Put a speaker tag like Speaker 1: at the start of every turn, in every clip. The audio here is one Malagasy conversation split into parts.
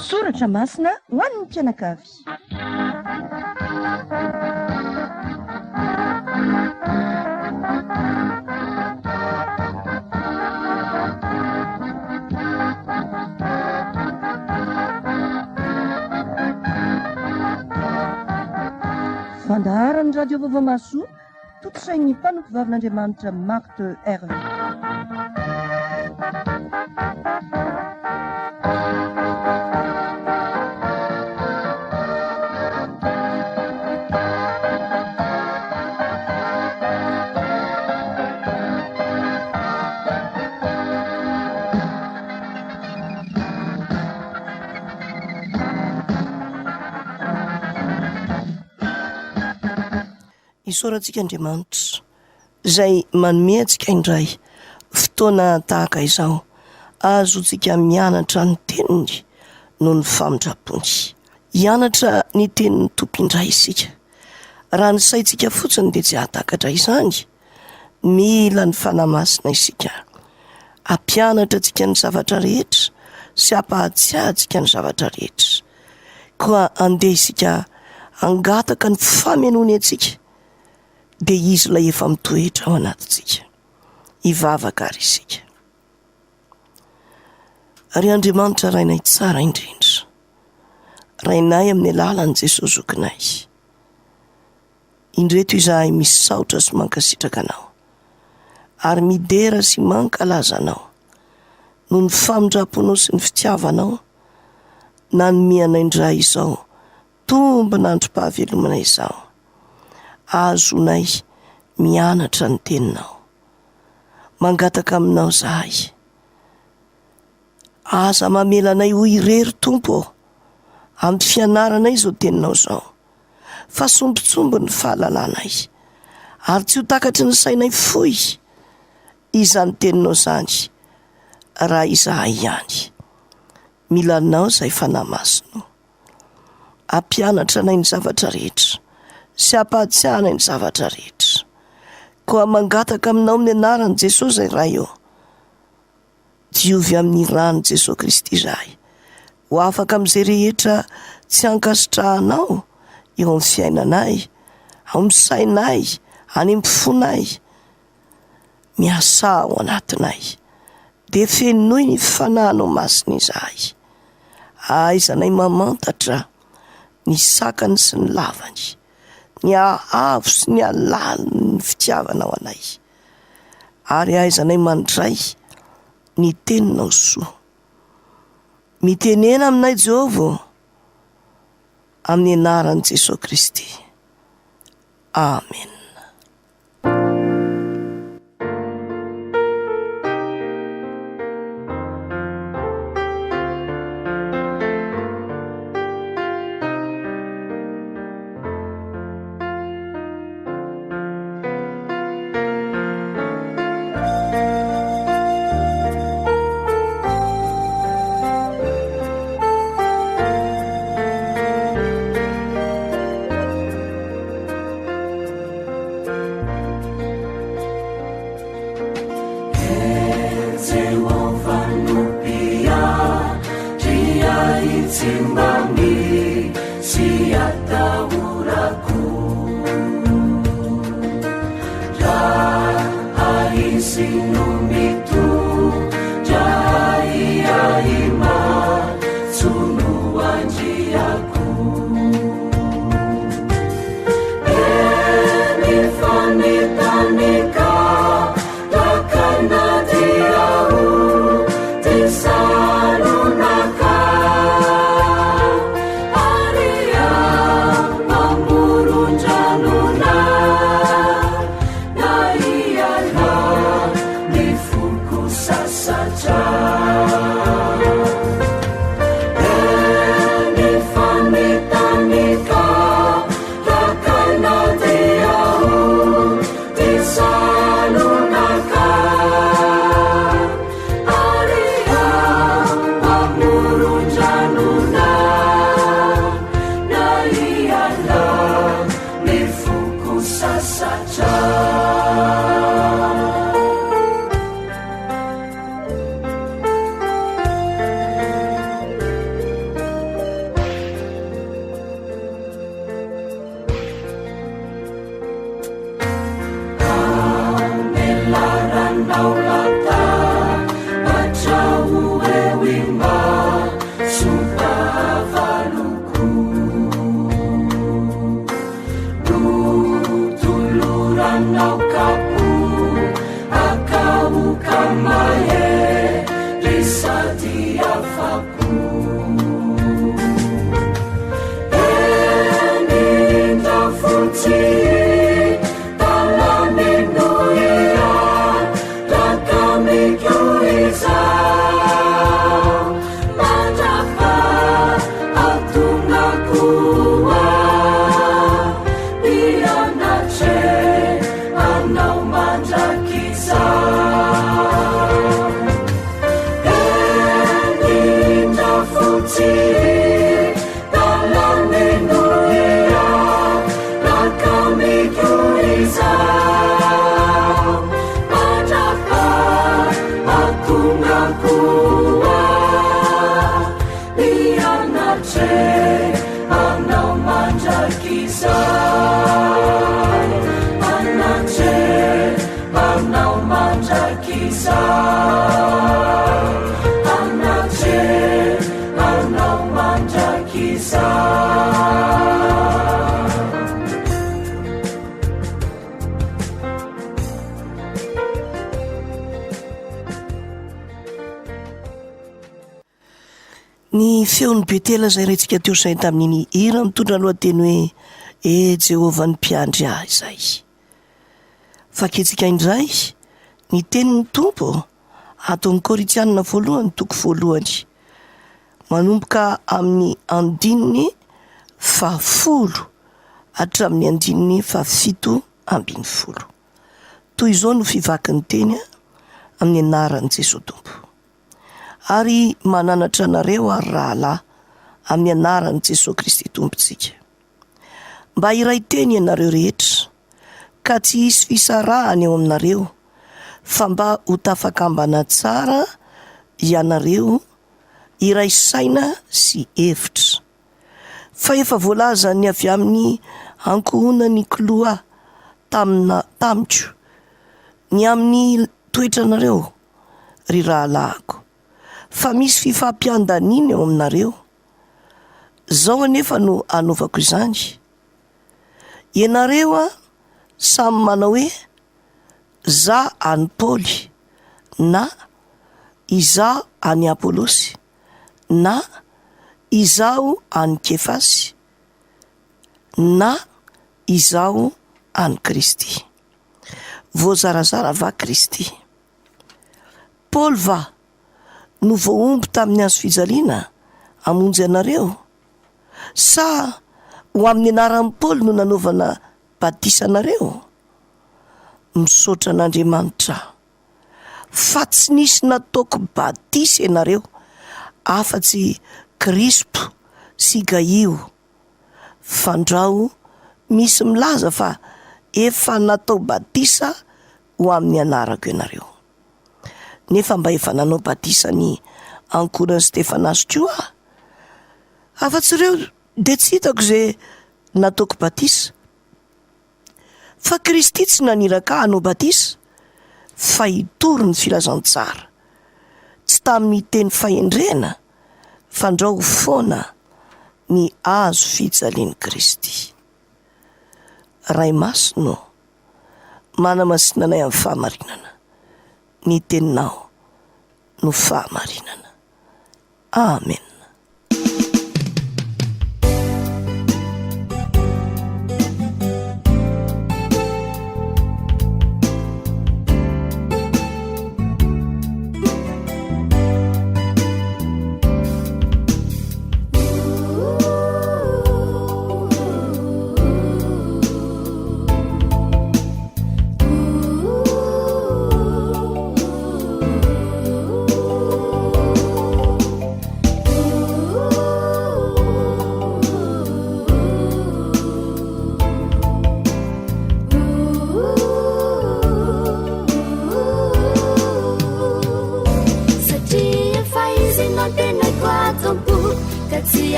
Speaker 1: Soratra masina ho an'ny mpianakavy. Fandaharan'ny radio vaovao maso totosain'ny mpanompo vavin'Andriamanitra Marthe Hervé.
Speaker 2: Isaorantsika Andriamanitra izay manome antsika indray fotoana tahaka izao, azontsika mianatra ny teniny noho ny famindrapony. Hianatra ny tenin'ny Tompo indray isika. Raha ny saintsika fotsiny dia tsy hahatakatra izany. Mila ny fanahy masina isika. Hampianatra antsika ny zavatra rehetra sy hampahatsiahantsika ny zavatra rehetra. Koa andeha isika hangataka ny famenoany antsika, dia izy ilay efa mitoetra ao anatintsika. Hivavaka ary isika. Ary Andriamanitra rainay tsara indrindra, rainay amin'ny alalan'i Jesosy zokinay. Indreto izahay misaotra sy mankasitraka anao, ary midera sy mankalaza anao noho ny famindraponao sy ny fitiavanao, nanomiana indray izao tombona androm-pahavelomana izao. Azonay mianatra ny teninao, mangataka aminao zahay. Aza mamelanay ho irery Tompo amin'ny fianaranay izao teninao izao, fa sombitsombo ny fahalalànay, ary tsy ho takatry ny sainay foy izany teninao izany raha izahay ihany. Milanao izay fanahy masina, hampianatra anay ny zavatra rehetra sy hampahatsiahana ny zavatra rehetra. Koa mangataka aminao amin'ny anaran'i Jesosy izay raha eo. Diovy amin'ny ran'i Jesosy Kristy izahay, ho afaka amin'izay rehetra tsy hankasitrahanao eo amin'ny fiainanay, ao amin'ny sainay, any amin'ny fonay. Miasa ao anatinay, dia fenoy ny fanahinao masina izahay. Aizanay mamantatra ny sakany sy ny lavany, ny ahavo sy ny alalo ny fitiavanao anay, ary aizanay mandray ny teninao soa. Mitenena aminay Jehovah amin'ny anaran'i Jesosy Kristy. Amen. Ny feon'ny Betela izay rentsika teo sainy tamin'iny hira mitondra lohateny hoe Jehovah ny mpiandry ahy izay. Faketsika indray ny tenin'ny Tompo ato amin'ny Korinthianina 1:1 manomboka amin'ny andininy 10 hatramin'ny andininy 17. Toy izao no fivakin'ny teny amin'ny anaran'i Jesosy Tompo. Ary mananatra anareo ary rahalahy amin'ny anaran'i Jesosy Kristy Tompontsika. Mba iray teny ianareo rehetra, ka tsy hisy fisarahany eo aminareo, fa mba ho tafakambana tsara ianareo iray saina sy hevitra. Fa efa voalaza ny avy amin'ny ankohonany Kloa tamiko, ny amin'ny toetranareo ry rahalahiko. Fa misy fifampiandaniana eo aminareo. Zao anefa no anaovako izany. Ianareo samy manao hoe za any Paoly, na izaho any Apolosy, na izaho any Kefasy, na izaho any Kristy. Voazarazara va Kristy? Paoly va no voaomby tamin'ny hazo fijaliana hamonjy anareo? Sa ho amin'ny anaran'i Paoly no nanaovana batisa anareo? Misaotra an'Andriamanitra fa tsy nisy nataoko batisa ianareo afa-tsy Krispo sy Gaio. Fandrao misy milaza fa efa natao batisa ho amin'ny anarako ianareo. Nefa mba efa nanao batisa ny ankohonan'i Stefanasy koa. Afa-tsy ireo dia tsy hitako izay nataoko batisa. Fa Kristy tsy naniraka hanao batisa, fa hitory ny filazantsara. Tsy tamin'ny teny fahendrena, fandrao foana ny azo fijalian'i Kristy. Ray masino, manamasinanay amin'ny fahamarinana. Ny teninao no fahamarinana. Amen.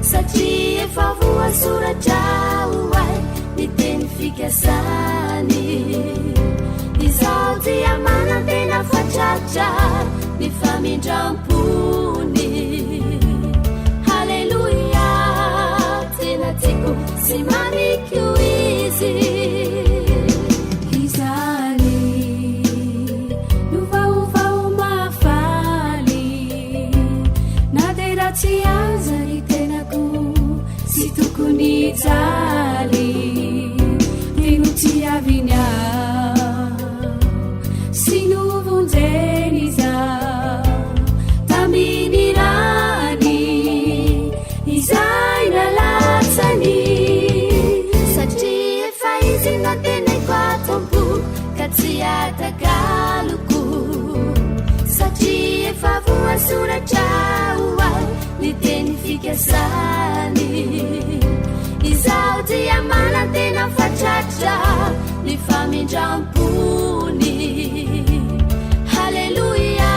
Speaker 3: Satria efa voasora-drao ai ny teny fikasany. famindram-pony. Halleluia, tena tiako sy mamiko izy. Izany no vaovao mafaly, na dia ratsy aza ny tenako sy tokony jaly. Teno tsy aviny sy novonjeny izaho taminy rany, izay nalatsany. Satria efa izy nateneko atom-poko ka tsy atakaloko. Satria efa voasoratra ho ahy ny teny fikasany. Izaho dia manantena fatratra ny famindram-pony. Halleluia,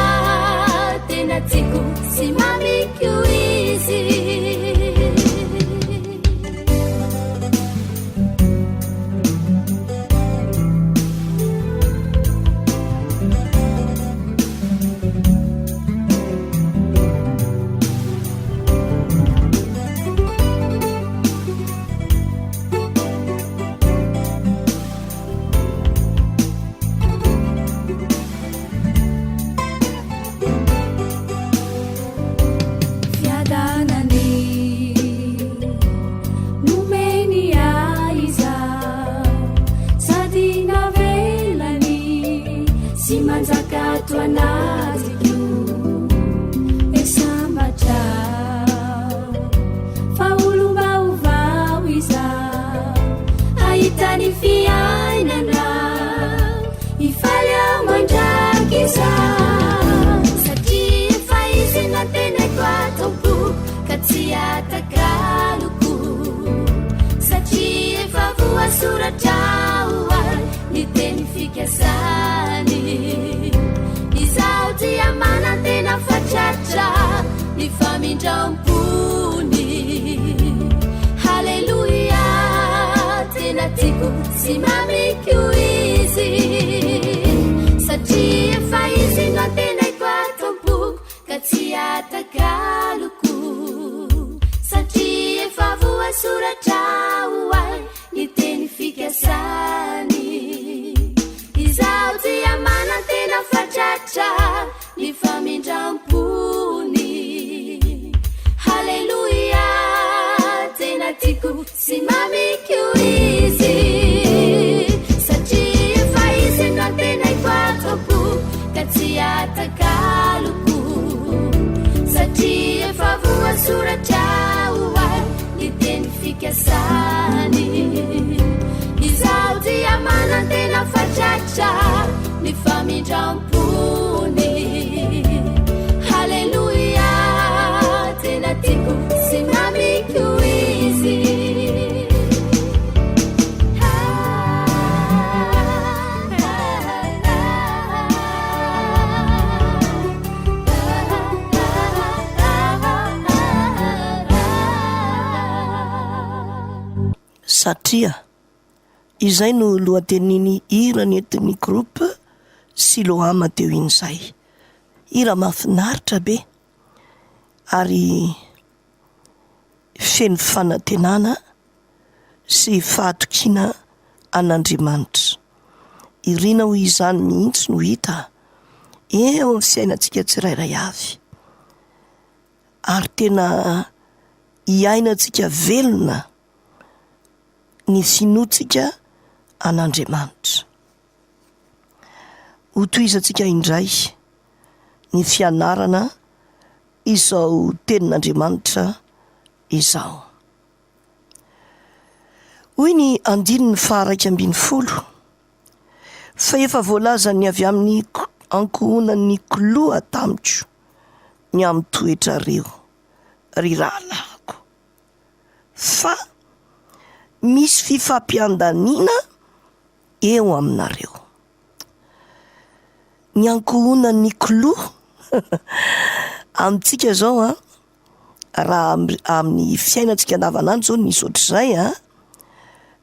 Speaker 3: tena tiako sy mamiko izy. Manjakato anatiko esambatra faolom-baovao izaho ahitany fiainana ifaly ao mandraky izaho. Satria efa izy nateneko atom-poko ka tsy atakaloko. Satria efa voasoratra ho ahy ny teny fikasany. Izaho dia manantena fatratra ny famindram-pony. Halleluia, tena tiako sy mamiko izy. Satria efa izy nateneko atom-poko ka tsy atakaloko. Satria efa voasoratra ho ahy ny teny fikasany. Izaho dia manantena fatratra ny famindram-pony. Halleluia, tena tiako sy mamiko izy. Satria efa izy nateneko atom-poko ka tsy atakaloko. Satria efa voasoratra ho ahy ny teny fikasany. Izaho dia manantena fatratra ny famindram-pony. Halleluia, tena tiako sy mamiko izy.
Speaker 2: Satria izay no lohateniny hira nentin'ny groupe Siloama teo in'izay. Hira mahafinaritra be ary feno fanantenana sy fahatokiana an'Andriamanitra. Irina ho izany mihitsy no hita eo amin'ny fiainantsika tsirairay avy. Ary tena hiainantsika velona ny finoatsika an'Andriamanitra. Ho toizantsika indray ny fianarana izao tenin'Andriamanitra izao. Hoy ny andininy faha 112: fa efa voalaza ny avy amin'ny ankohonan'ny kiloa tamiko ny amin'ny toetra reo ry rahalahiko, fa misy fifampiandaniana eo aminareo. Ny ankohonan'ny kiloa amintsika zao raha amin'ny fiainantsika andavanandro zao nisy ohatr'izay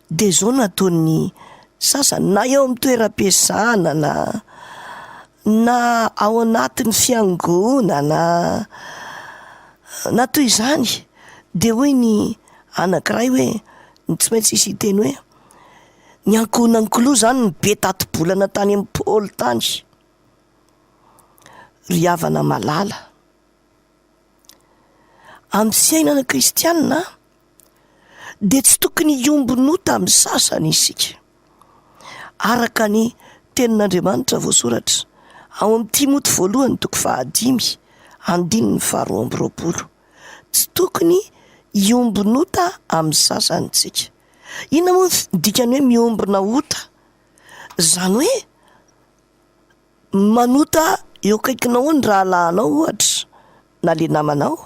Speaker 2: dia zao nataon'ny sasany na eo amin'ny toeram-piasana na ao anatin'ny fiangonana na toy izany de hoe ny anankiray hoe tsy maintsy isy iteny hoe ny ankonankiloha zany ny be tati-bolana tany amin'ny Paoly tany, ry havana malala. Amin'ny fiainana kristianina de tsy tokony iombonota amin'ny sasany isika, araka ny tenin'Andriamanitra voasoratra ao amin'ny Timoty voalohany 5:5-2. Tsy tokony iombonota amin'ny sasantsika. Inona moa dikany hoe miombona ota? Zany hoe manota eo akaikinao ny rahalahinao ohatra na le namanao,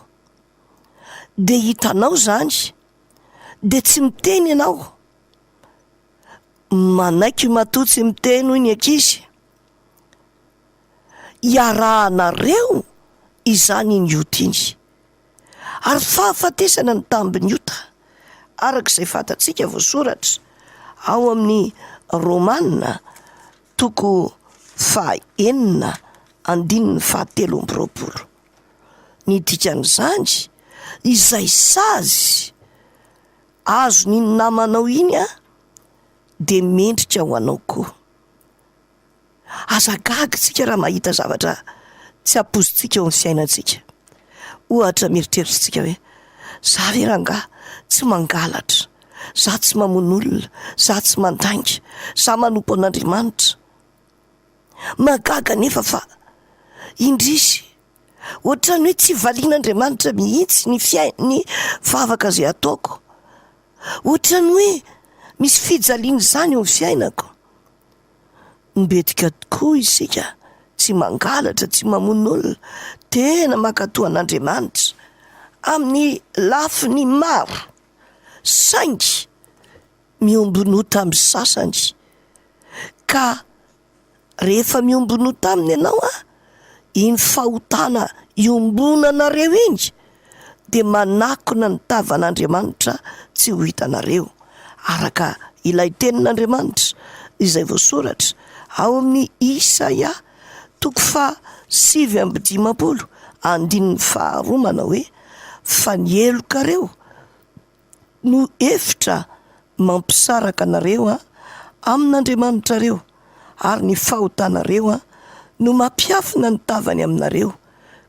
Speaker 2: de hitanao zany de tsy miteny ianao, manaiky matoa tsy miteny hoy ny ankizy, iarahanareo izany iny ota iny, ary fahafatesana ny tambiny ota arak'izay fantatsika voasoratra ao amin'ny Romanina 9:7-20. Ny dikan'izany, izay sazy azo ny namanao iny de mendrika ho anao koa. Azagaga tsika raha mahita zavatra tsy apozintsika eo amin'ny fiainantsika. Ohatra mieritreritsika hoe za ve rangahy tsy mangalatra, za tsy mamono olona, za tsy mandainga, za manompo an'Andriamanitra. Magaga nefa fa indrisy ohatrany hoe tsy valian'Andriamanitra mihitsy ny vavaka zay ataoko, ohatrany hoe misy fijaliana zany eo amin'ny fiainako. Mbetika tokoa isika tsy mangalatra, tsy mamono olona, tena mankatoa an'Andriamanitra amin'ny lafiny maro, saingy miombonota amin'ny sasany. Ka rehefa miombonota aminy ianao iny fahotana iombonanareo iny de manakona ny tavan'Andriamanitra tsy ho hitanareo, araka ilay tenin'Andriamanitra izay voasoratra ao amin'ny Isaia 7:5 manao hoe fa ny elokareo no efitra mampisaraka anareo amin'Andriamanitra reo, ary ny fahotanareo no mampiafina ny tavany aminareo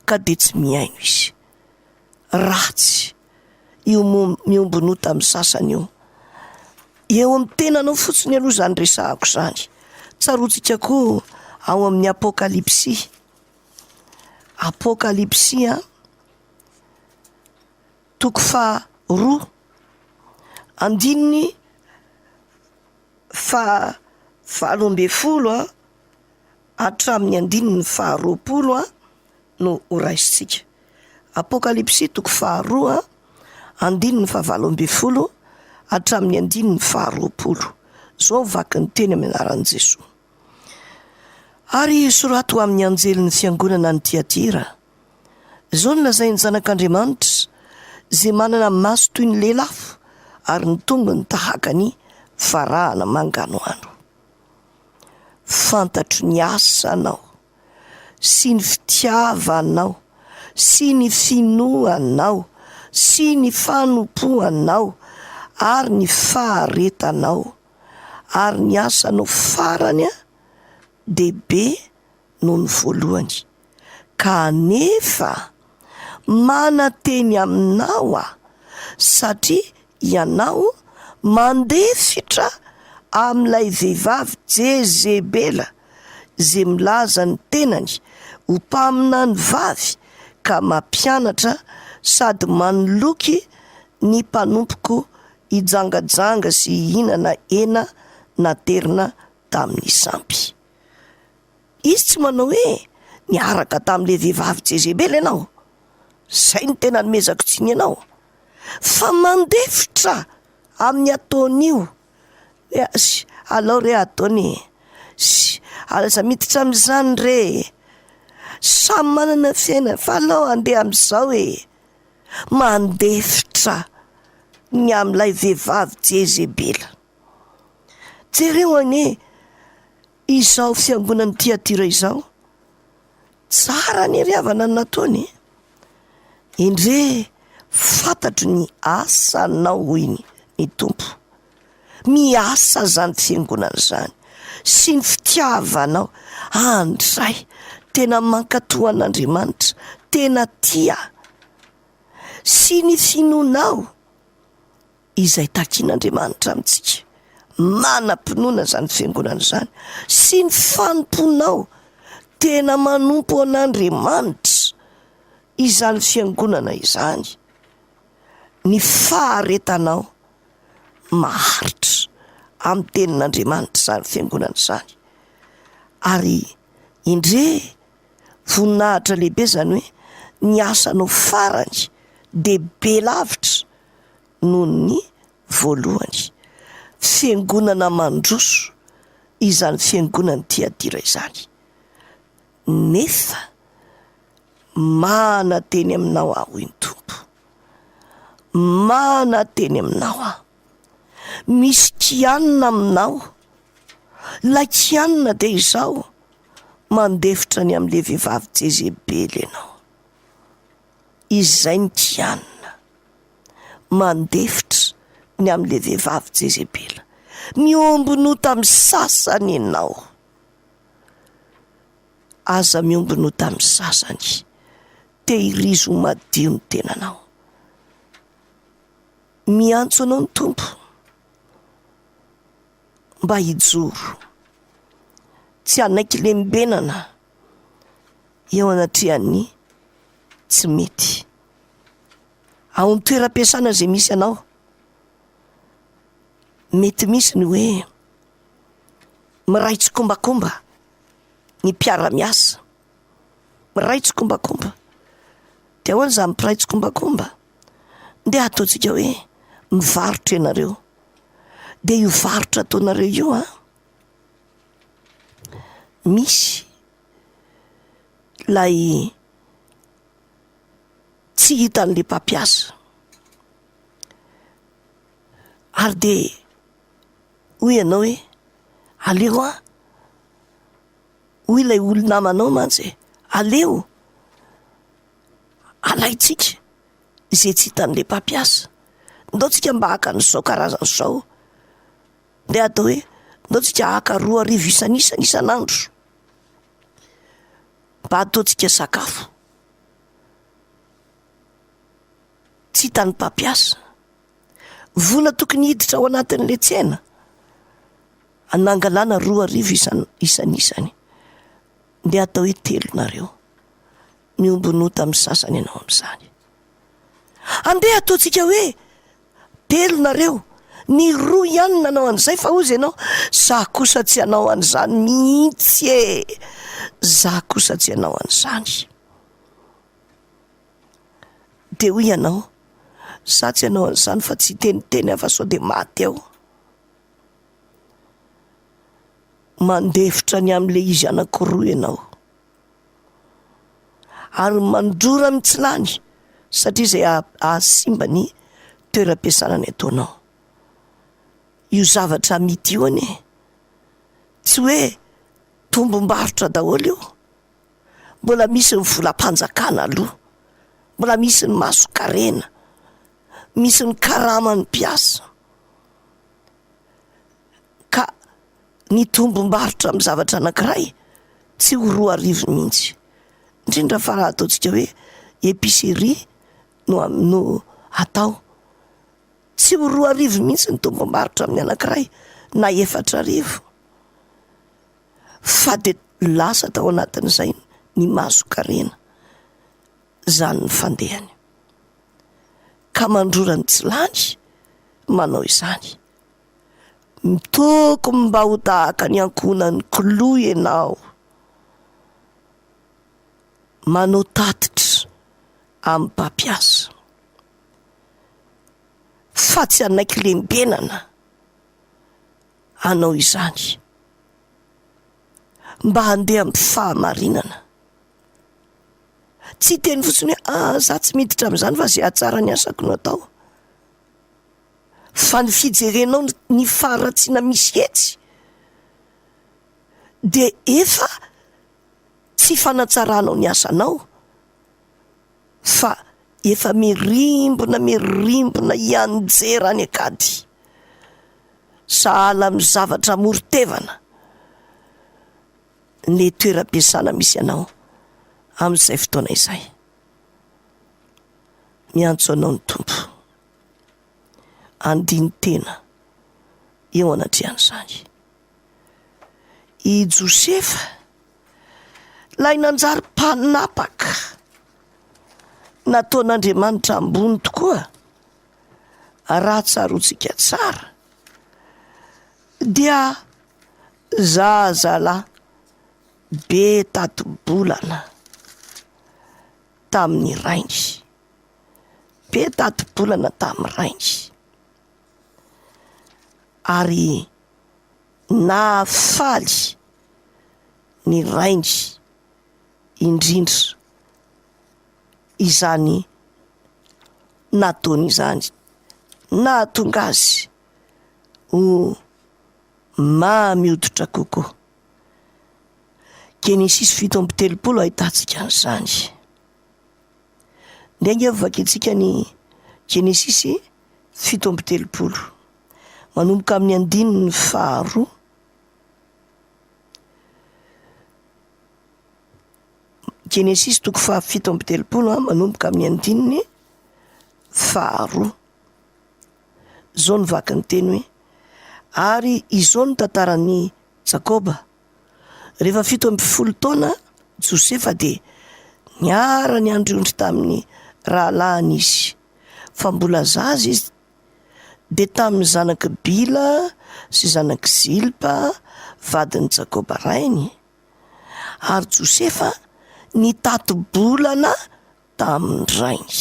Speaker 2: ka de tsy miaino izy. Ratsy io miombonota amin'ny sasany io. Eo amin'ny tenanao fotsiny aloha zany resahako zany. Tsarotsika koa ao amin'ny Apokalipsy 2:20 hatramin'ny 20 no horaisitsika. Apokalipsy 2:20 hatramin'ny 20. Zao vaky ny teny amin'ny anaran'i Jesosy. Ary sorato amin'ny anjelin'ny fiangonana ny Tiatira, zao no lazainy zanak'Andriamanitra zay manana maso toy ny lelafo ary ny tongony tahaka ny varahana manganoano. Fantatro ny asanao sy ny fitiavanao sy ny finoanao sy ny fanompoanao ary ny faharetanao, ary ny asanao farany dehibe noho ny voalohany, kanefa manateny aminao satria ianao mandefitra amin'ilay vehivavy Jezebela zay milaza ny tenany ho mpamina ny vavy ka mampianatra sady manoloky ny mpanompoko hijangajanga sy hihinana hena naterina tamin'ny sampy. Izy tsy manao hoe niaraka tamin'ilay vehivavy Jezebela ianao, zay ny tena nomezako tsiny ianao, fa mandefitra amin'ny ataon'io. Alao re ataony, alaza miditra amin'izany re, samy manana fiaina, fa alao andeha amin'izao mandefitra ny amin'ilay vehivavy Jezebela. Jereo ane izao fiangonan'ny Tiatira izao, tsara ny riavana nataony. Indre fantatro ny asanao hoiny ny tompo, miasa zany fiangonana zany sy ny fitiavanao. Andray tena mankatoa an'Andriamanitra, tena tia sy ny finonao izay takian'Andriamanitra amintsika. Manam-pinoana zany fiangonana zany sy ny fanomponao tena manompo an'Andriamanitra izany fiangonana izany. Ny faharetanao maharitra amin'ny tenin'Andriamanitra zany fiangonana zany. Ary indre voninahitra lehibe zany hoe ny asanao farany de be lavitra noho ny voalohany. Fiangonana mandroso izany fiangonana Tiatira izany. Nefa manateny aminao aho ny tompo, manateny aminao aho. Misy kianina aminao, la kianina de izao mandefitra ny am'le vehivavy Jezebely ianao. Izay ny kianina, mandefitra ny am'le vehivavy Jezebely. Miombonao tamin'ny sasany ianao. Aza miombonao tamin'ny sasany, te hirizo madio ny tenanao. Miantso anao ny tompo mba hijoro, tsy hanaiky lembenana eo anatrehan'ny tsy mety. Ao ny toeram-piasana zay misy anao, mety misy ny hoe miraitsy kombakomba ny mpiara-miasa, miraitsy kombakomba. De ahoana za mipiraitsy kombakomba? De ataontsika hoe mivarotra ianareo. De io varotra ataonareo io misy lay tsy hitan'le mpampiasa. Ary de hoy ianao hoe aleo hoy ilay olo-namanao mantsy, aleo alaitsika izay tsy hitan'le mpampiasa. Ndao tsika mba haka n'izao karazany zao. De atao hoe ndao tsika haka 2 arivo isan'andro mba ataontsika sakafo. Tsy hitan'ny mpampiasa. Vola tokony hiditra ao anatin'le tsena anangalana 2 arivo isan'isany. De atao hoe 3 nareo. Miombonao tamin'ny sasany ianao amin'izany. Andeha ataontsika hoe 3 nareo, ny 2 ihany nanao an'izay. Fa ozy ianao, za kosa tsy hanao an'izany mihitsy e. Za kosa tsy hanao an'izany. De hoy ianao, za tsy hanao an'izany fa tsy teniteny afa sao de maty aho. Mandefitra ny am'le izy anankiroa ianao. Ary mandrora tsy lany satria zay ahasimba ny toeram-piasana ny ataonao. Io zavatra mity io ane, tsy hoe tombom-barotra daholo io. Mbola misy ny volam-panjakana aloha, mbola misy ny maso-karena, misy ny karaman'ny mpiasa. Ka ny tombom-barotra amin'ny zavatra anankiray tsy ho 2 arivo mihitsy. Indrindra fa raha ataontsika hoe épicerie no atao, tsy ho 2 arivo mihitsy ny tombom-barotra amin'ny anankiray, na 4 arivo. Fa de lasa tao anatin'izay ny maso-karena zany ny fandehany. Ka mandrora ny tsy lany manao izany. Tokony mba ho tahaka ny ankonan'ny kilo ianao. Manao tatitra amin'ny mpampiasa. Fa tsy hanaiky lembenana anao izany. Mba handeha amin'ny fahamarinana. Tsy teny fotsiny hoe za tsy miditra amin'izany fa zay atsara ny asako no atao. Fa ny fijerenao ny faharatsiana misy etsy de efa tsy fanatsaranao ny asanao, fa efa mirimbona ianjera any akady, sahala amin'ny zavatra morotevana ny toeram-piasana misy anao amin'izay fotoana izay. Miantso anao ny tompo, andiny tena eo anatrehan'izany. I Josefa lay nanjary mpanapaka nataon'Andriamanitra ambony tokoa, raha tsarotsika tsara dia zazalahy be tati-bolana tamin'ny rainy, be tati-bolana tamin'ny rainy, ary nafaly ny rainy indrindra izany nataony izany, nahatonga azy ho mamioditra kokoa. Genesis 7:30 ahitantsika an'izany. Ndenge vakitsika ny Genesis 7:30 manomboka amin'ny andininy faharoa Genesis 7:30 manomboka amin'ny andininy faharoa. Zao ny vaky ny teny hoe: ary izao ny tantaran'ny Jakoba. Rehefa 17 taona Josefa dia niara ny andriondry tamin'ny rahalahiny izy, fa mbola zaza izy, dia tamin'ny zanaky Bila sy zanaky Zilpa vadin'ny Jakoba rainy. Ary Josefa nitato-bolana tamin'ny rainy.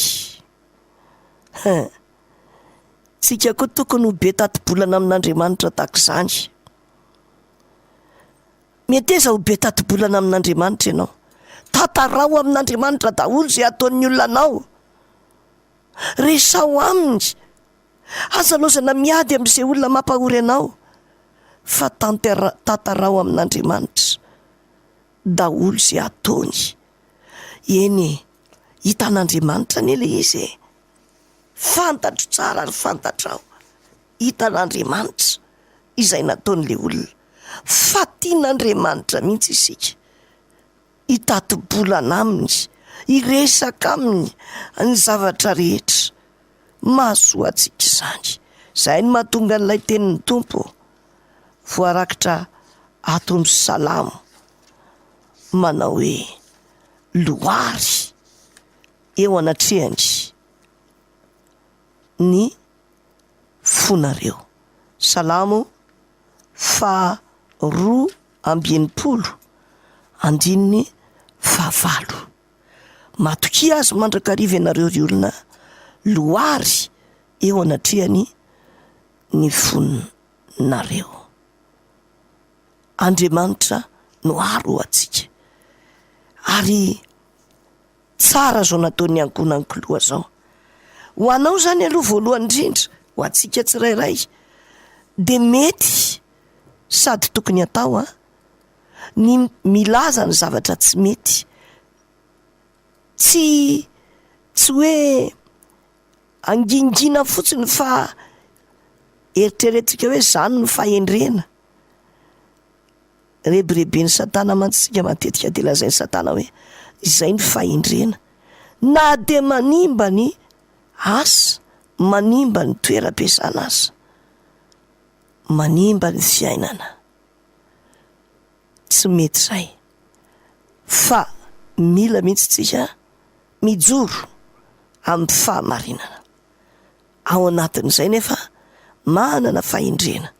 Speaker 2: Tsika koa tokony ho be tato-bolana amin'Andriamanitra tahaka izany. Meteza ho be tato-bolana amin'Andriamanitra ianao. Tantarao amin'Andriamanitra daholo izay ataon'ny olona anao. Resao aminy. Aza lozana miady amin'izay olona mampahory anao. Fa tantarao amin'Andriamanitra daholo izay ataony. Eny, hitan'Andriamanitra ny ilay izy. Fantatro tsara ary fantatrao. Hitan'Andriamanitra izay nataon'ilay olona. Fa tian'Andriamanitra mihitsy isika hitato-bolana aminy, hiresaka aminy ny zavatra rehetra. Mahasoa antsika izany. Izay no mahatonga an'ilay tenin'ny Tompo voarakitra ato amin'ny Salamo, manao hoe: loary eo anatrehany ny fonareo. Salamo 1:2:9. Matokia azy mandrakariva ianareo ry olona, loary eo anatrehany ny fonareo. Andriamanitra no aro antsika. Ary tsara zao nataon'ny ankonankiloha zao. Ho anao zany aloha voalohany indrindra, ho antsika tsirairay, de mety sady tokony atao ny milaza ny zavatra tsy mety. Tsy hoe angingina fotsiny, fa eritreretika hoe zany no fahendrena. Rebirebe ny Satana mantsika matetika de lazainy Satana hoe izay ny fahendrena. Na de manimba ny asa, manimba ny toeram-piasana asa, manimba ny fiainana, tsy mety izay. Fa mila mihitsy tsika mijoro amin'ny fahamarinana. Ao anatin'izay nefa manana fahendrena.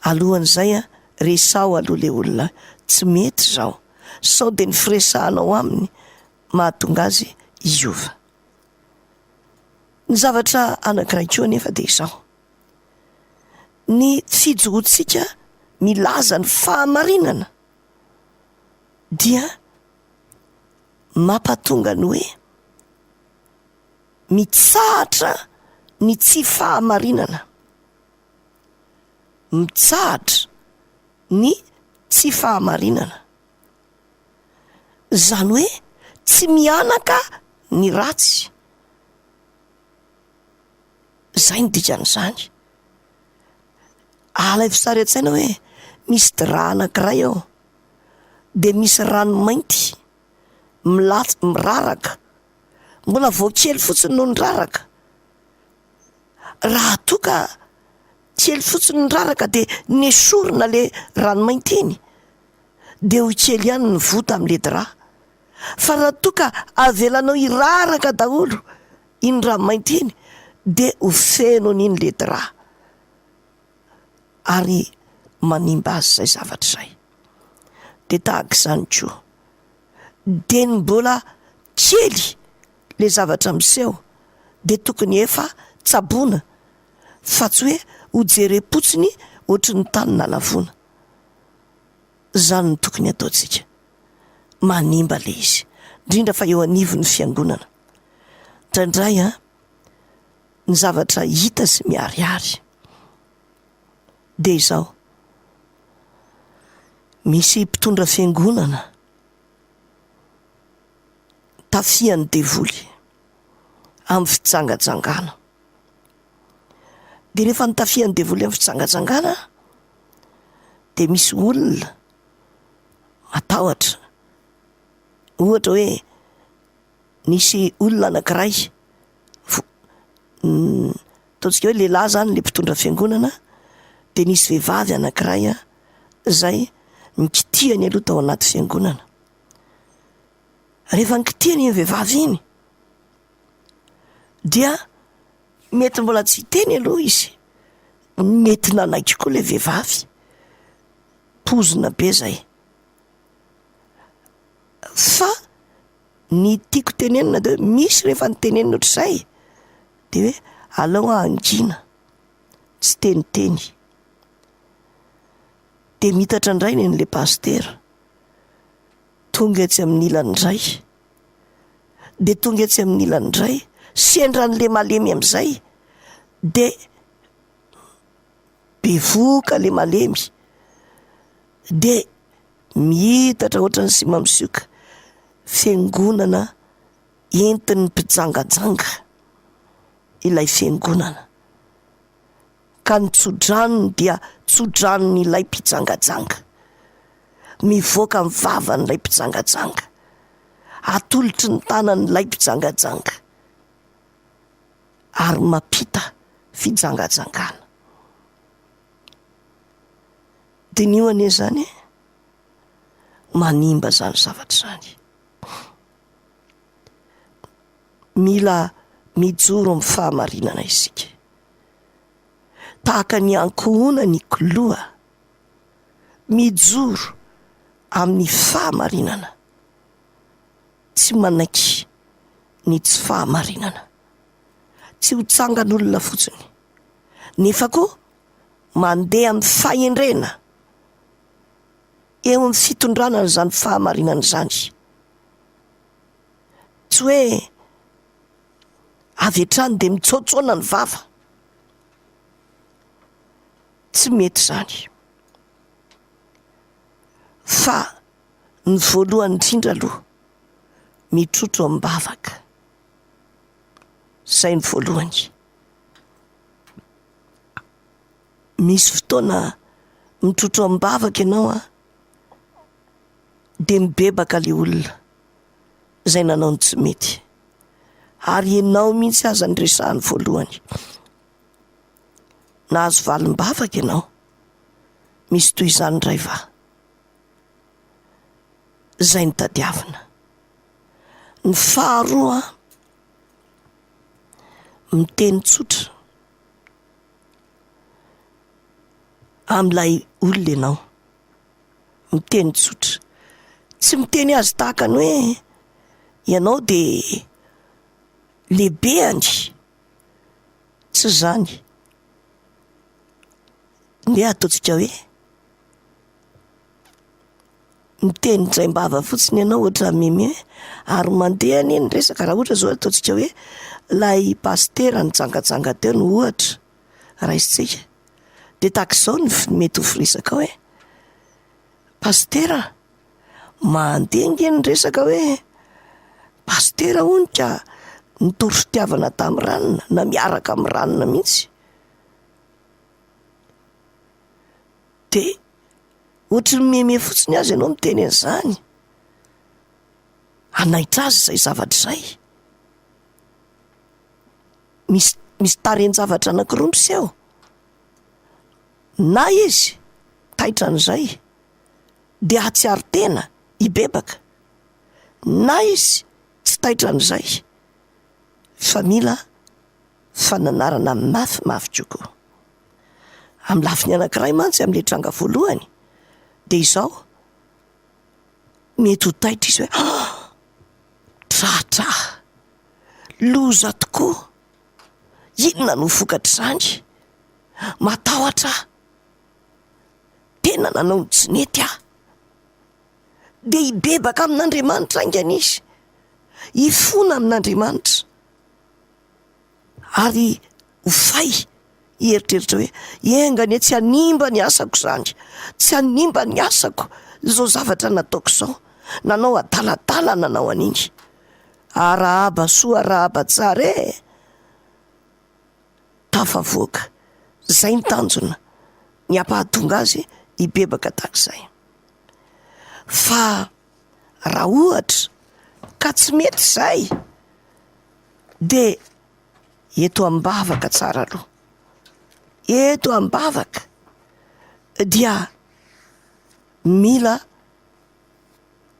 Speaker 2: Alohan'izay resao aloha le olona, tsy mety zao, sao de ny firesahanao aminy mahatonga azy iova. Ny zavatra anankiray koa nefa de izao: ny fijorotsika milaza ny fahamarinana dia mampatonga ny hoe mitsahatra ny tsy fahamarinana, mitsahatra ny tsy fahamarinana. Zany hoe tsy mianaka ny ratsy. Zay ny dikan'izany. Alay fisary an-tsaina hoe misy drap anankiray ao, de misy rano mainty miraraka, mbola vao kely fotsiny no niraraka. Raha toa ka kely fotsiny niraraka de nesorina le rano mainty iny, de ho kely ihany ny vota amin'le drap. Fa raha toa ka avelanao iraraka daholo iny rano mainty iny, de ho feno an'iny le drap, ary manimba azy zay zavatra zay. De tahaka izany koa, de ny mbola kely le zavatra miseho de tokony efa tsaboana, fa tsy hoe ho jerem-potsiny ohatry ny tany nalavona. Zany no tokony ataontsika, manimba le izy, indrindra fa eo anivon'ny fiangonana. Indraindray ny zavatra hita sy miharihary de izao: misy mpitondra fiangonana tafian'ny devoly amin'ny fitsangajangana. De rehefa nitafian'ny devoly amin'ny fitsangajangana, de misy olona matahotra. Ohatra hoe nisy olona anankiray, ataontsika hoe lehilahy zany le mpitondra fiangonana, de nisy vehivavy anankiray zay nikitihany aloha tao anaty fiangonana. Rehefa nikitihany iny vehivavy iny, dia mety mbola tsy hiteny aloha izy, mety nanaiky koa le vehivavy, pozina be zay. Fa ny tiako tenenina de misy rehefa nitenenina ohatr'izay de hoe alao angina, tsy teniteny. De mitatra indray nen'le pastera, tonga etsy amin'ny ilany indray, de tonga etsy amin'ny ilany indray, sendran'le malemy amin'izay, de bevoka le malemy, de mitatra ohatran'ny sy mamsioka, fiangonana entin'ny mpijangajanga ilay fiangonana, ka ny tso-dranony dia tso-dranony ilay mpijangajanga, mivoaka ny vavan'ilay mpijangajanga, atolotry ny tanan'ilay mpijangajanga, ary mampita fijangajangana. De ny io anie zany, manimba zany zavatra zany. Mila mijoro amin'ny fahamarinana isika, tahaka ny ankohona ny koloa, mijoro amin'ny fahamarinana, tsy manaiky ny tsy fahamarinana, tsy ho tsangan'olona fotsiny, nefa koa mandeha amin'ny fahendrena eo amin'ny fitondrana n'izany fahamarinana izany. Tsy hoe avy hatrany de mitsoatsona ny vava, tsy mety zany. Fa ny voalohany indrindra aloha, mitrotro am-bavaka, zay ny voalohany. Misy fotoana mitrotro am-bavaka ianao de mibebaka le olona zay nanao ny tsy mety, ary ianao mihitsy aza ny resahany voalohany. Nahazo valim-bavaka ianao, misy toy izany indray va? Zay ny tadiavina. Ny faharoa, miteny tsotra amin'ilay olona ianao, miteny tsotra, tsy miteny azy tahaka ny hoe ianao de lehibeany, tsy zany. Ne ataontsika hoe miteny draim-bava fotsiny ianao ohatra meme, ary mandeha neny resaka. Raha ohatra zao ataontsika hoe lay pastera nijangajanga teo no ohatra raisitsika, de tahak'izao ny mety ho firesaka hoe: pastera, mandengy ny resaka hoe pastera onika nitory fitiavana tamin'ny ranona na miaraka amin'ny ranona mihitsy. De ohatry ny mihame fotsiny azy ianao miteny an'izany, anaitra azy izay zavatra izay. Misy taren-javatra anankiroa miseho, na izy taitra an'izay de atsiaro tena hibebaka, na izy tsy taitra an'izay fa mila fananarana mafimafy kokoa. Amin'ny lafiny anankiray mantsy amin'le tranga voalohany de izao mety ho taitra izy hoe tratra, loza tokoa, inona no vokatra izany, matahotra, tena nanao ny tsy nety aho. De hibebaka amin'Andriamanitra aingana izy, hifona amin'Andriamanitra, ary hofay hieritreritra hoe engany tsy hanimba ny asako izany, tsy hanimba ny asako izao zavatra nataoko izao, nanao adaladala nanao an'iny, arahaba soa arahaba tsara tafavoaka. Zay ny tanjona ny ampahatonga azy hibebaka tahak'izay. Fa raha ohatra ka tsy mety izay de eto ambavaka tsara aloha, eto ambavaka dia mila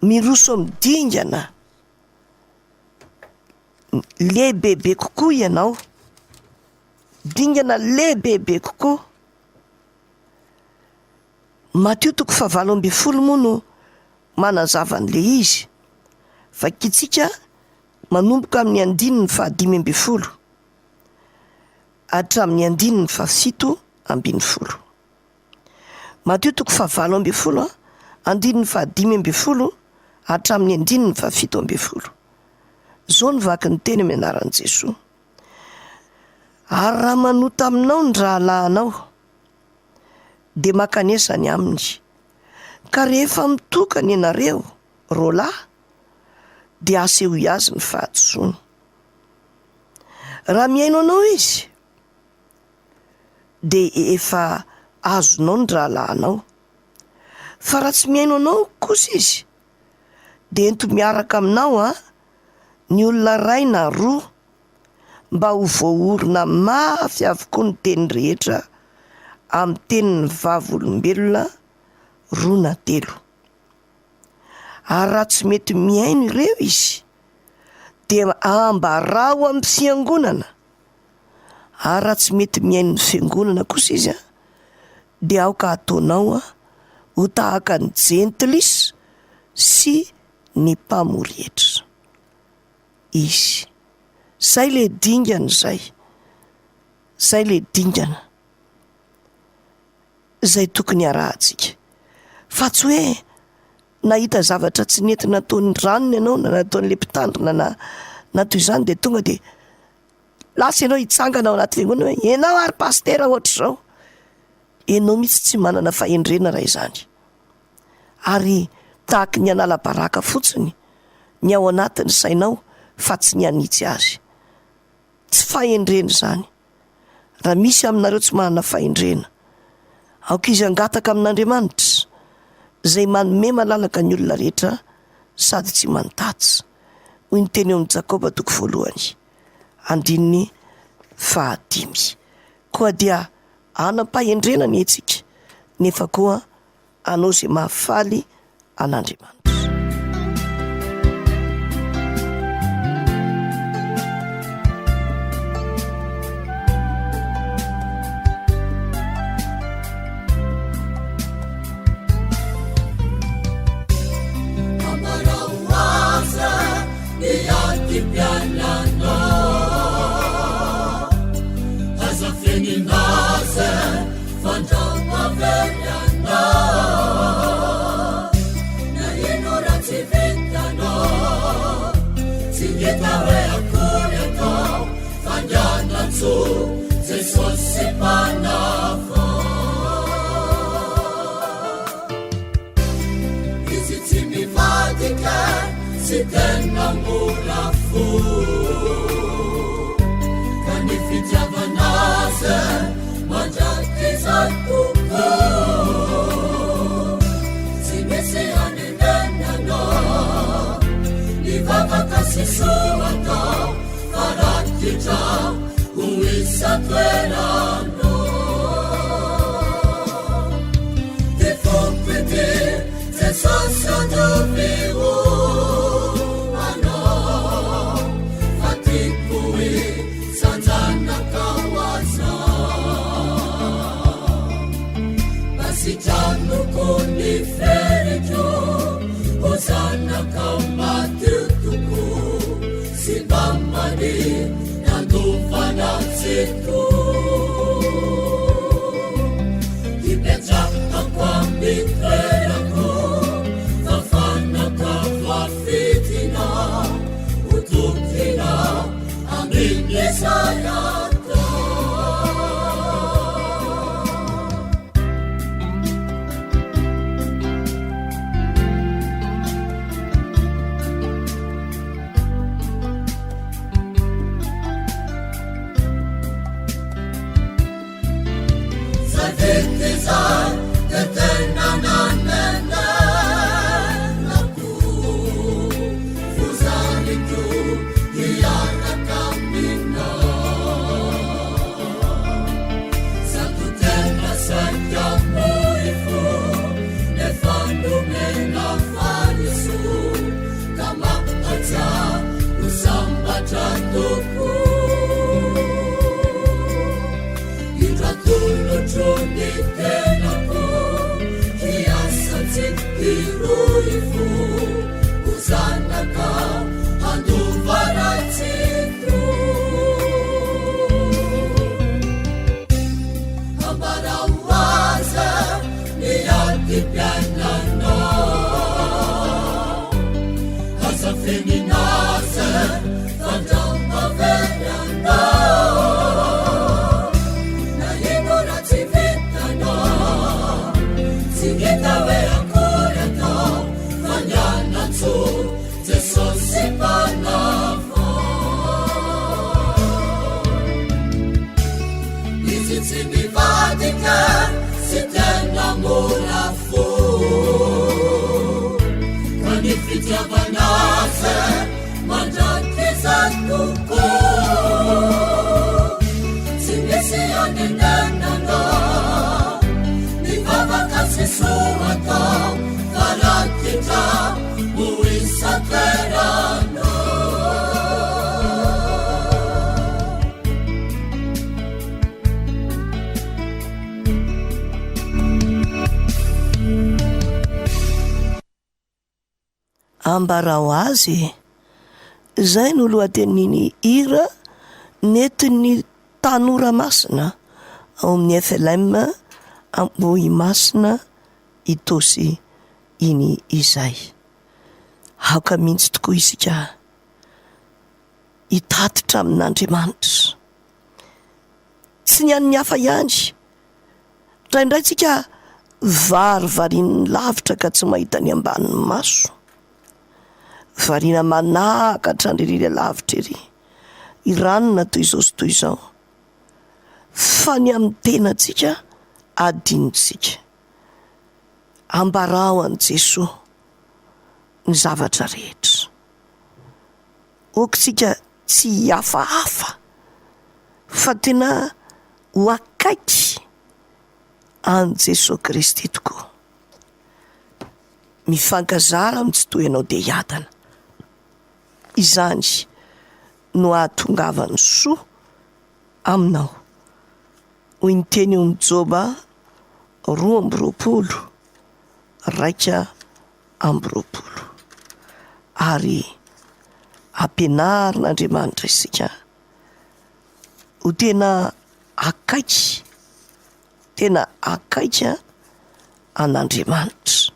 Speaker 2: miroso amin'ny dingana lehibebe kokoa ianao, dingana lehibebe kokoa. Mateo 7:20 moa no manazava an'le izy, fa kitsika manomboka amin'ny 5:15 hatramin'ny 7:20. Mateo 7:20 5:15 hatramin'ny 7:20. Zao ny vaky ny teny amin'ny anaran'i Jesoa. Ary raha manota aminao ny rahalahinao de makanesany aminy, ka rehefa mitokana ianareo roalahy de aseho azy ny fahatsoana. Raha miaino anao izy de efa azonao ny rahalahinao, fa raha tsy miaino anao kosa izy de ento miaraka aminao ny olona ray na roa mba ho voaorona mafy avokoa ny teny rehetra amin'ny tenin'ny vavolombelona 2 na 3. Ary raha tsy mety miaino ireo izy de ambarao amin'ny fiangonana. Ary raha tsy mety miaino ny fiangonana kosa izy de aoka ataonao ho tahaka ny jentilisa sy ny mpamorietra izy. Zay le dingana zay le dingana zay tokony arahantsika. Fa tsy hoe nahita zavatra tsy nety nataon'ny ranony ianao na nataon'le mpitandrina na toy izany de tonga de lasa ianao hitsangana ao anaty fiangonana hoe ianao ary pastera ohatr'izao. Ianao mihitsy tsy manana fahendrena raha izany. Ary tahaka ny anala baraka fotsiny ny ao anatin'ny sainao fa tsy ny anitsy azy. Tsy fahendrena izany. Raha misy aminareo tsy manana fahendrena, aoka izy angataka amin'Andriamanitra zay manome malalaka ny olona rehetra sady tsy mantatsy. Hoy ny teny eo amin'ny Jakoba 1:5. Koa dia anam-pahendrena ny etsika, nefa koa anao izay mahafaly an'Andriamanitra.
Speaker 3: Is it in me?
Speaker 4: sy tena molafo ka ny fitiavanazy mandraky zay toko tsy misy anenenana ny vavaka sy soratra farakitra ho isa-toerano ty fompity zay sosiodovio anao fa tipoy sanjanakaoaza masitranoko ny feritro ho zanakao matotoko sy bambany nandovanatsiko ipetrahako ambitoerako fafanaka voafitina hotokina amin'izayata Zay tena nanenenako fuzaniko hiaraka amina zato tena saika moifo nefa nomena faliso ka mampaja ho sambatra toko Troni tenako hiasatsy hiroifo ho zanaka handovaratsiko ambarao aza miaty-piainanao azafeninazy fandramavenyanao Singitawe akoreto fanyanatso Jesosy panafo Izy tsy mivadika sy tena molafo ka ny fitiavanazy mandraky zatoko tsy misy anenenana Vavakasy soratra farakitra ho isa-toerano
Speaker 2: ambarao azy zay no lohateniny hira nentin'ny tanora masina ao amin'ny FLM ambohy masina itosy iny izay aoka mihitsy tokoa isika hitatitra amin'Andriamanitra tsy ny an'ny hafa ihany indraindray tsika varivariany lavitra ka tsy mahita ny ambanin'ny maso variana manakatra an'ireny lavitra ery iranona toy izao sy toy izao fa ny amin'ny tenantsika adinontsika ambarao an' Jesosy ny zavatra rehetra okitsika tsy hafahafa fa tena ho akaiky an' Jesosy Kristy tokoa mifankazara amin'ny tsy toy ianao dia hiadana izany no ahatongavany soa aminao hoy ny teny eo amin'ny Joba 2:20 ary ampianarin'Andriamanitra isika ho tena akaiky an'Andriamanitra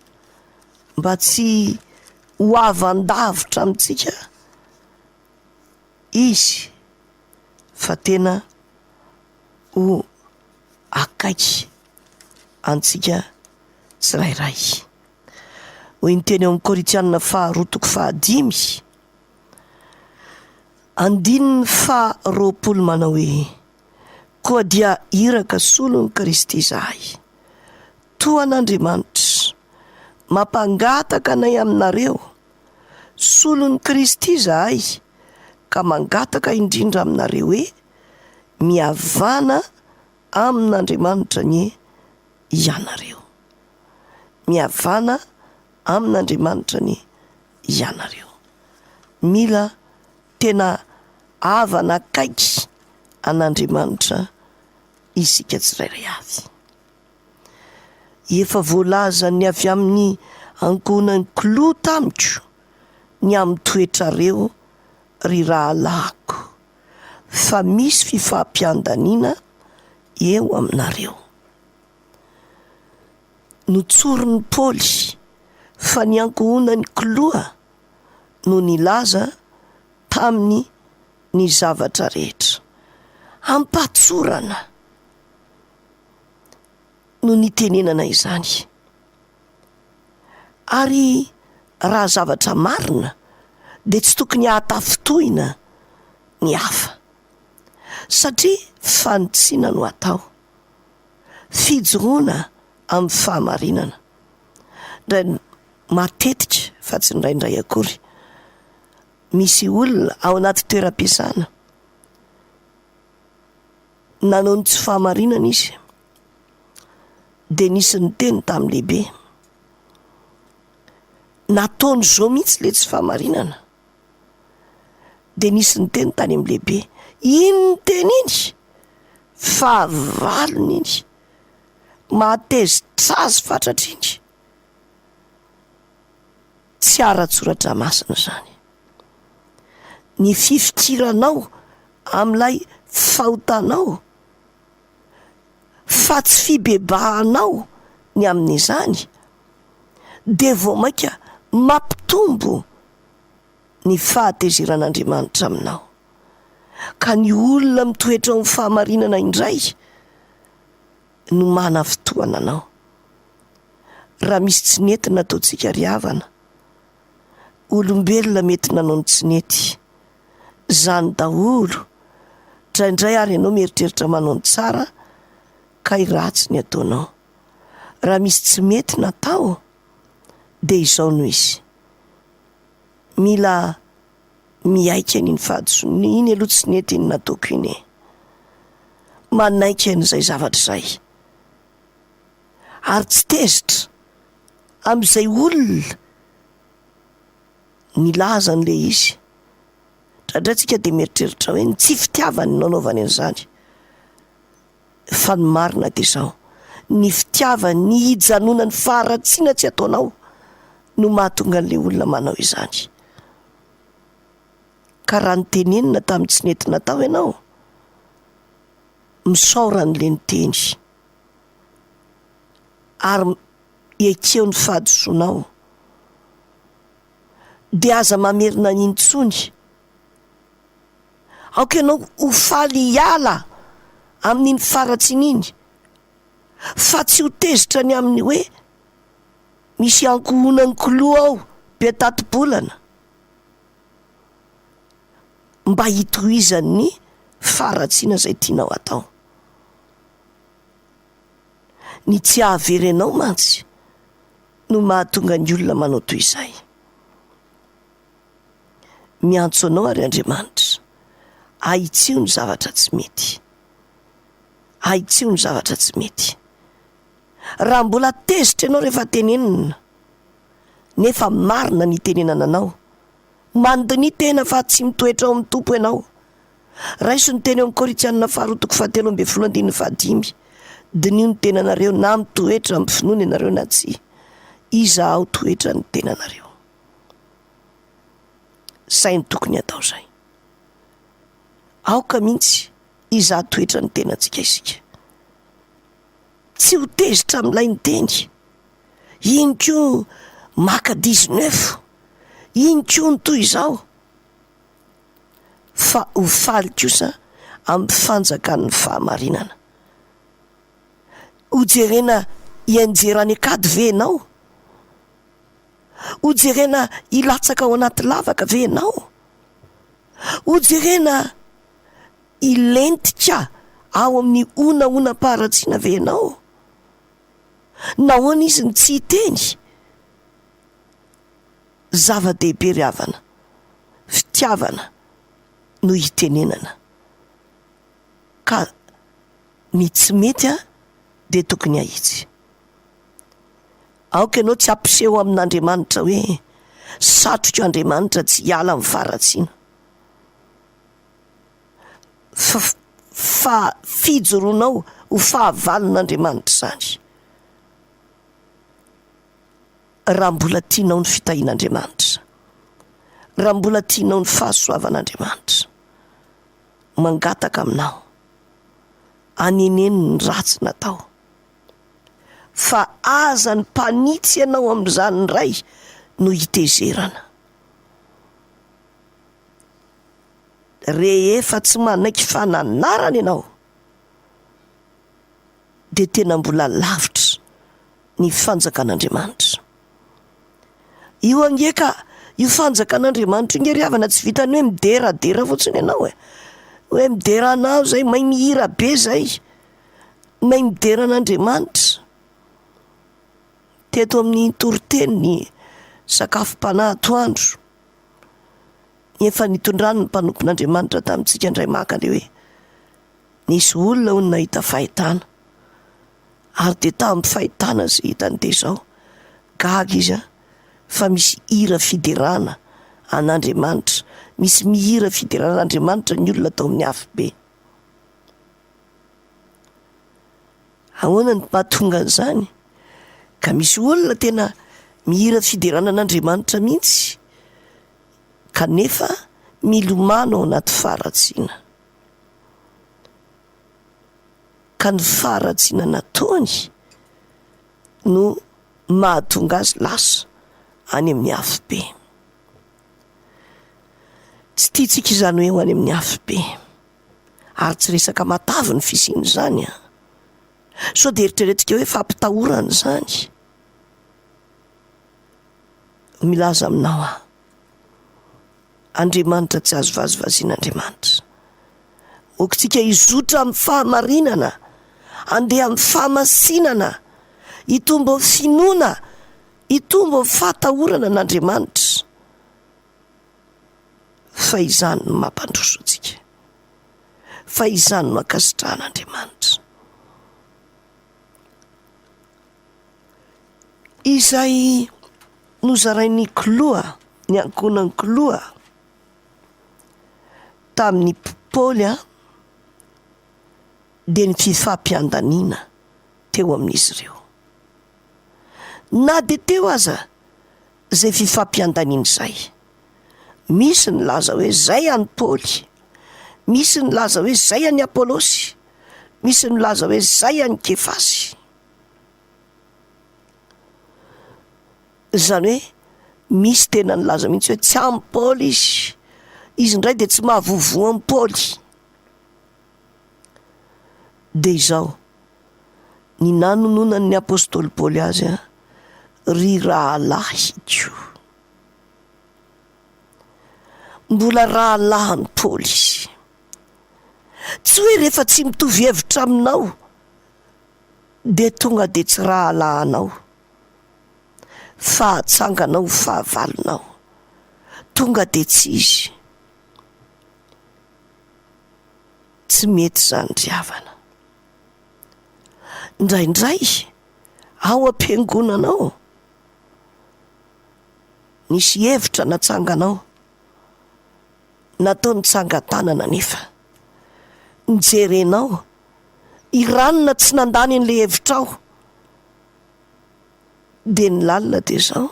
Speaker 2: mba tsy ho avan-davitra amintsika izy fa tena ho akaiky antsika tsirairay hoy ny teny amin'ny Koritianina 2:5. Andininy 20 manao hoe: koa dia iraka solon'ny Kristy izahay, toa an'Andriamanitra, mampangataka anay aminareo. Solon'ny Kristy izahay, ka mangataka indrindra aminareo hoe mihavana amin'Andriamanitra ny ianareo. Mihavana amin'Andriamanitra ny ianareo. Mila tena havana akaiky an'Andriamanitra isika tsirairay avy. Efa voalaza ny avy amin'ny ankohonan'ny kiloa tamiko ny amin'ny toetrareo ry rahalahiko, fa misy fifampiandaniana eo aminareo. Notsorin'ny Paoly fa ny ankohonan'ny kiloa no nilaza taminy ny zavatra rehetra. Ampatsorana no nitenenana izany. Ary raha zavatra marina dia tsy tokony hatafotohina ny hafa, satria fanitsiana no atao, fijoroana amin'ny fahamarinana. Matetika fa tsy indraindray akory, misy olona ao anaty toeram-piasana, nanao ny tsy fahamarinana izy, dia nisy ny teny tamin'ny lehibe, nataony zao mihitsy le tsy fahamarinana. Dia nisy ny teny tany amin'ny lehibe, ino ny teny iny? Fahavalony iny, mahateza trazy fatratriny. Tsy ara-tsoratra masina zany. Ny fifikiranao amin'ilay fahotanao, fa tsy fibebahanao ny amin'izany, dia vao maika mampitombo ny fahatezeran'Andriamanitra aminao. Ka ny olona mitoetra amin'ny fahamarinana indray no mana fotoana anao. Raha misy tsy nety nataontsika ry havana, olombelona mety nanao ny tsy nety, zany daholo. Draindray ary ianao mieritreritra manao ny tsara, ka ratsy ny ataonao. Raha misy tsy mety natao, dia izao no izy. Mila miaika an'iny fahadisoana. Iny aloha tsy nety iny nataoko iny. Manaiky an'izay zavatra izay. Ary tsy tezitra amin'izay olona nilaza an'le izy. Draindray tsika dia mieritreritra hoe tsy fitiavany nanaovany an'izany. Fa ny marina dia izao, ny fitiavany, ny hijanona ny faharatsiana tsy ataonao no mahatonga an'le olona manao izany. Ka raha nitenenina tamin'ny tsy nety natao ianao, misaora an'le niteny, ary ekeo ny fahadisoanao, dia aza mamerina n'intsony. Aoka ianao ho faly hiala amin'iny faharatsiana iny, fa tsy ho tezitra ny amin'ny hoe misy ankohonan'ny kiloa ao be tati-bolana, mba hitohizan'ny faharatsiana izay tianao atao. Ny tsy hahaverenao mantsy no mahatonga ny olona manao toy izay. Miantso anao ary Andriamanitra, ahitsio ny zavatra tsy mety, ahitsio ny zavatra tsy mety. Raha mbola tezitra ianao rehefa tenenina, nefa marina ny tenenana anao, mandiny tena fa tsy mitoetra ao amin'ny tompo ianao. Raiso ny teny ao amin'ny Koritianina 2:7-5 dinio ny tenanareo, na mitoetra amin'ny finoana ianareo na tsy, iza ao toetra ny tenanareo. Sainy tokony atao izay. Aoka mihitsy iza toetra ny tenantsika isika. Tsy ho tezitra amin'ilay ny teny. Iny koa maka 19, iny koa ny toy izao. Fa ho faly kosa amin'ny fanjakan'ny fahamarinana. Ho jerena hianjera any akady ve ianao? ho jerena ilatsaka ao anaty lavaka ve ianao? Ho jerena ilentika ao amin'ny onaonam-paharatsiana ve ianao? Nahoana izy ny tsy hiteny? Zava-dehibe ry havana, fitiavana no hitenenana. Ka ny tsy mety dia tokony ahitsy. Aoka ianao tsy ampiseho amin'Andriamanitra hoe satroka Andriamanitra tsy hiala amin'ny faharatsiana. Fijoroanao ho fahavalon'Andriamanitra izany. Raha mbola tianao ny fitahian'Andriamanitra, raha mbola tianao ny fahasoavan'Andriamanitra, mangataka aminao, aneneno ny ratsy natao. Fa aza ny mpanitsy ianao amin'izany indray no hitezerana. Rehefa tsy manaiky fananarana ianao, dia tena mbola lavitra ny fanjakan'Andriamanitra. Io angeka, io fanjakan'Andriamanitra inge ry havana tsy vitany hoe mideradera fotsiny ianao hoe mideranao zay, may mihira be zay, may mideran'Andriamanitra. Teto amin'ny toroteny ny sakafom-panahy atoandro, efa nitondrany ny mpanompon'Andriamanitra tamintsika indray maka le hoe nisy olona ho nahita fahitana, ary dia tamin'ny fahitana izay hitany dia izao, gaga izy fa misy hira fiderana an'Andriamanitra, misy mihira fiderana an'Andriamanitra ny olona tao amin'ny afo be. Ahoana ny mahatonga an'izany? Ka misy olona tena mihira fiderana an'Andriamanitra mihitsy, kanefa milomano ao anaty faharatsiana. Ka ny faharatsiana nataony no mahatonga azy lasa any amin'ny afo be. Tsy tiantsika izany hoe ho any amin'ny afo be, ary tsy resaka matavy ny fisiany izany so dia eritreretika hoe fampitahorana izany. Milaza aminao Andriamanitra tsy azo vazivazian'Andriamanitra. Okitsika hizotra amin'ny fahamarinana, andeha amin'ny fahamasinana, hitombo amin'ny finoana, hitombo amin'ny fahatahorana an'Andriamanitra. Fa izany no mampandroso antsika, fa izany no ankasitrahan'Andriamanitra. Izay nozarain'ny kiloa, ny ankonan'ny kiloa tamin'ny Paoly dia ny fifampiandaniana teo amin'izy ireo. Na dia teo aza izay fifampiandaniana izay, misy ny laza hoe zay any Paoly, misy ny laza hoe zay any Apolosy, misy ny laza hoe zay any Kefasy. Izany hoe misy tena ny laza mihitsy hoe tsy amin'ny Paoly izy indray dia tsy mahavovo amin'ny Paoly. Dia izao ny nanononan'ny apôstôly Paoly azy ry rahalahy io, mbola rahalahy ny Paoly. Tsy hoe rehefa tsy mitovy hevitra aminao dia tonga dia tsy rahalahinao, fahatsanganao, fahavalonao, tonga dia tsy izy. Tsy mety izany ry havana. Indraindray ao am-piangonanao nisy hevitra natsanganao, natao nitsangan-tanana, nefa nijerenao iranona tsy nandany an'ilay hevitrao, dia ny lalina dia izao,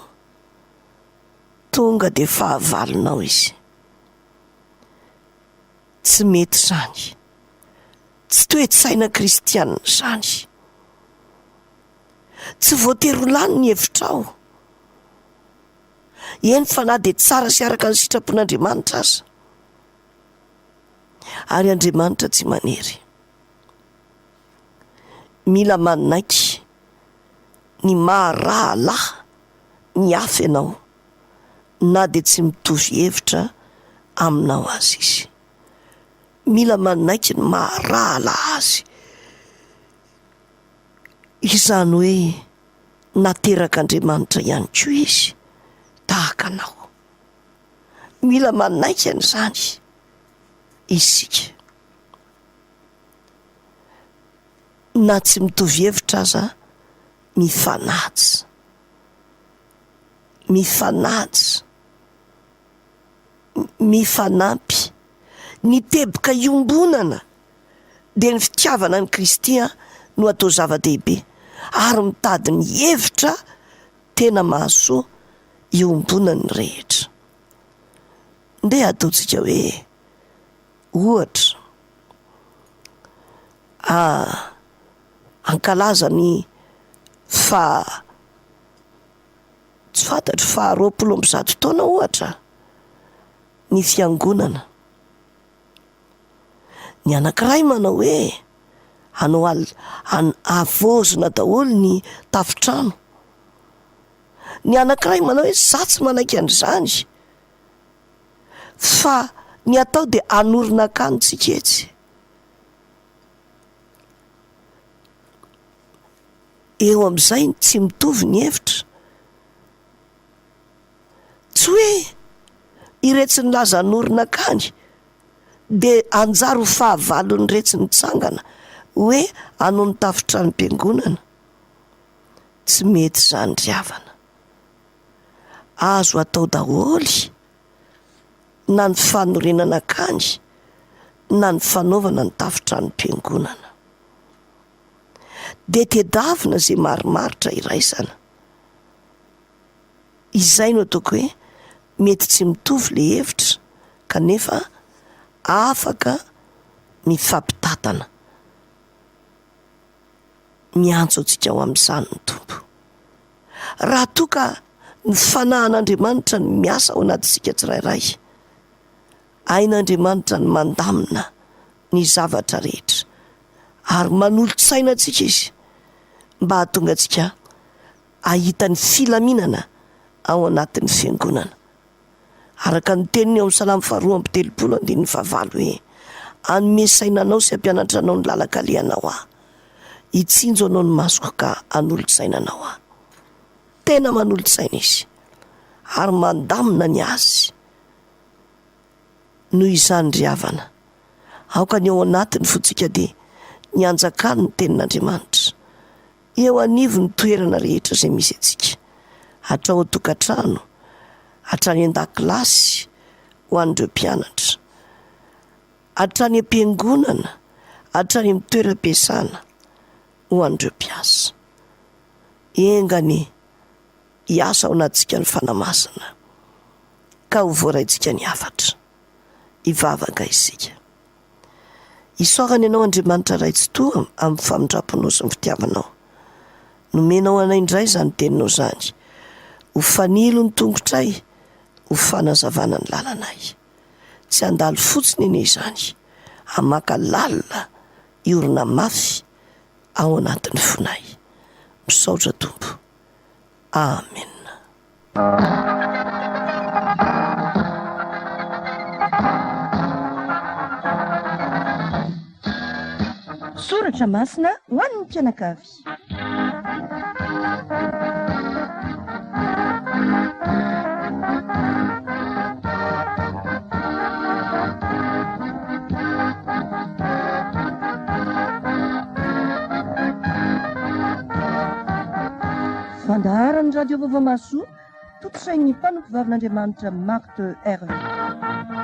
Speaker 2: tonga dia fahavalonao izy. Tsy mety izany, tsy toe-tsaina kristianina izany. Tsy voatery ho lany ny hevitrao. Eny fa na dia tsara sy araka ny sitrapon'Andriamanitra aza, ary Andriamanitra tsy manery. Mila manaiky ny maha rahalahy ny hafa ianao na dia tsy mitovy hevitra aminao azy izy. Mila manaiky ny maharala azy. Izany hoe naterak'Andriamanitra ihany koa izy tahaka anao. Mila manaiky an'izany isika. Na tsy mitovy hevitra aza, mifanaja. Mifanampy. Ny teboka iombonana dia ny fitiavana ny Kristy no atao zava-dehibe ary mitady ny hevitra tena mahasoa iombonany rehetra. Nde ataontsika hoe ohatra ankalaza ny tsy fantatro 20 taona ohatra ny fiangonana. Ny anankiray manao hoe hanao avozona daholo ny tafitrano. Ny anankiray manao hoe za tsy manaiky an'izany, fa ny atao dia anorina akanitsika etsy. Eo amin'izay tsy mitovy ny hevitra. Tsy hoe iretsy ny laza anorina akany dia anjaro fahavalon'ny retsy nitsangana hoe hanao ny tafitranom-piangonana. Tsy mety izany ry havana. Azo atao daholy na ny fanorenana akany na ny fanaovana ny tafitranom-piangonana. Dia tedavina izay marimaritra iraisana. Izay no ataoko hoe mety tsy mitovy le hevitra kanefa afaka mifampitatana. Miantso antsika ao amin'izany ny Tompo. Raha toa ka ny fanahan'Andriamanitra ny miasa ao anatintsika tsirairay, hain'Andriamanitra ny mandamina ny zavatra rehetra ary manolotsaina antsika izy mba hahatonga antsika ahita ny filaminana ao anatin'ny fiangonana. Araka ny teniny ao amin'ny Salamo 2:3-9 hoe anome saina anao sy hampianatra anao ny lalaka alehanao aho, hitsinjo anao ny masoko ka hanolotsaina anao aho. Tena manolotsaina izy ary mandamina ny azy. Noho izany ry havana, aoka ny ao anatiny fotsika dia ny anjakany ny tenin'Andriamanitra eo anivo ny toerana rehetra izay misy antsika, hatrao an-tokantrano, hatrany an-dakilasy ho an'ireo mpianatra, hatrany am-piangonana, hatrany amin'ny toeram-piasana ho an'ireo mpiasa. Engany hiasa ao anatintsika ny fanamasina ka ho voaraintsika ny hafatra. Hivavaka isika. Isoarana ianao Andriamanitra raitsi-toa amin'ny famindramponao sy ny fitiavanao. Nomenao anay indray izany teninao izany. Ho fanilo ny tongotray, ho fanazavana ny lalanay. Tsy handalo fotsiny eny izany, hamaka lalina iorona mafy ao anatin'ny fonay. Misaotra Tompo. Amen.
Speaker 1: Soratra masina ho an'ny mpianakavy. Fandaharan'ny radio vaovao maso, totosain'ny mpanompo vavin'Andriamanitra Marthe RV.